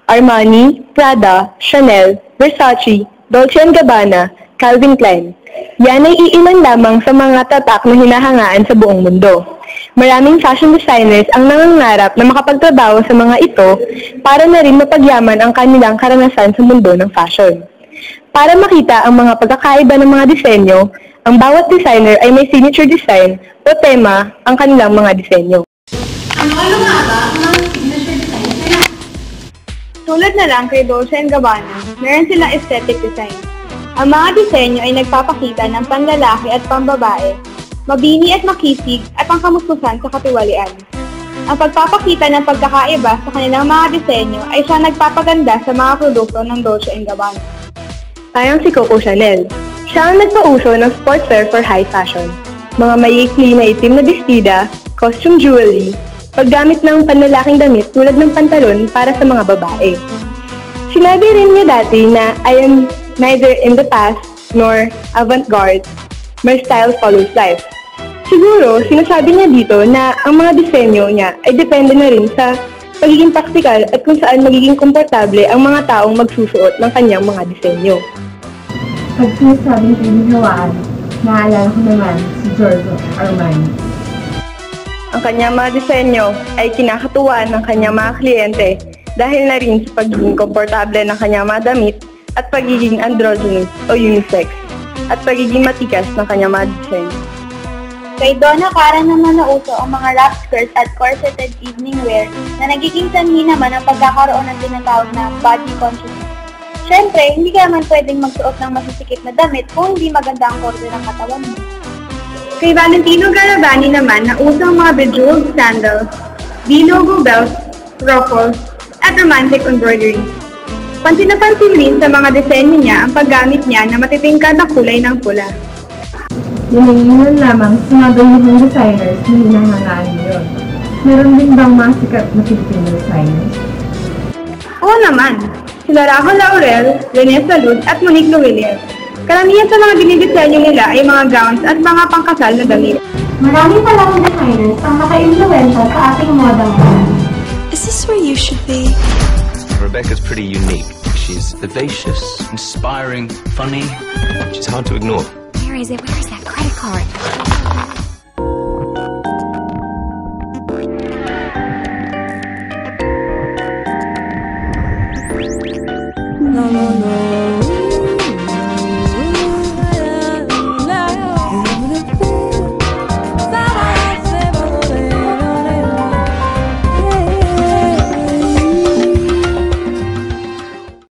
Armani, Prada, Chanel, Versace, Dolce & Gabbana, Calvin Klein. Yan ay iilan lamang sa mga tatak na hinahangaan sa buong mundo. Maraming fashion designers ang nangangarap na makapagtrabaho sa mga ito para na rin mapagyaman ang kanilang karanasan sa mundo ng fashion. Para makita ang mga pagkakaiba ng mga disenyo, ang bawat designer ay may signature design o tema ang kanilang mga disenyo. Ano nga ba ang mga signature design nila? Tulad na lang kay Dolce & Gabbana, meron silang aesthetic design. Ang mga disenyo ay nagpapakita ng panlalaki at pambabae, mabini at makisig at ang kamuskusan sa katiwalian. Ang pagpapakita ng pagkakaiba sa kanilang mga disenyo ay siya nagpapaganda sa mga produkto ng Dolce & Gabbana. Tayong si Coco Chanel. Siya ang nagpauso ng sportswear for high fashion. Mga maikli na itim na bestida, costume jewelry, paggamit ng panlalaking damit tulad ng pantalon para sa mga babae. Sinabi rin niya dati na I am neither in the past nor avant-garde. My style follows life. Siguro, sinasabi niya dito na ang mga disenyo niya ay depende na rin sa pagiging praktikal at kung saan magiging komportable ang mga taong magsusuot ng kanyang mga disenyo. Pag sinasabing pinihawaan, naalala ko naman si Giorgio Armani. Ang kanyang mga disenyo ay kinakatuwaan ng kanyang mga kliyente dahil na rin sa pagiging komportable ng kanyang mga damit at pagiging androgynous o unisex at pagiging matikas ng kanyang mga disenyo. Kay Donna Karan naman nauso ang mga wrap skirts at corseted evening wear na nagiging sanhi naman ang pagkakaroon ng tinatawag na body consciousness. Siyempre, hindi ka naman pwedeng magsuot ng masisikip na damit kung hindi maganda ang korte ng katawan mo. Kay Valentino Garavani naman nauso ang mga bejeweled sandals, V-logo belts, ruffles, at romantic embroidery. Pansin na pansin rin sa mga disenyo niya ang paggamit niya na matitingkad na kulay ng pula. Yun lamang sa mga gawin designers na hinahangaan ngayon. Meron din bang mga sikat na Filipino designers? Oo naman! Sila Rahul Laurel, Rene Salud at Monique Luwilier. Karamihan sa mga dinidisenyo nila ay mga gowns at mga pangkasal na damit. Marami palang designers ang naka-influensya sa ating moda ngayon. Is this where you should be? Rebecca's pretty unique. She's vivacious, inspiring, funny. She's hard to ignore. Where is it? Where is that credit card?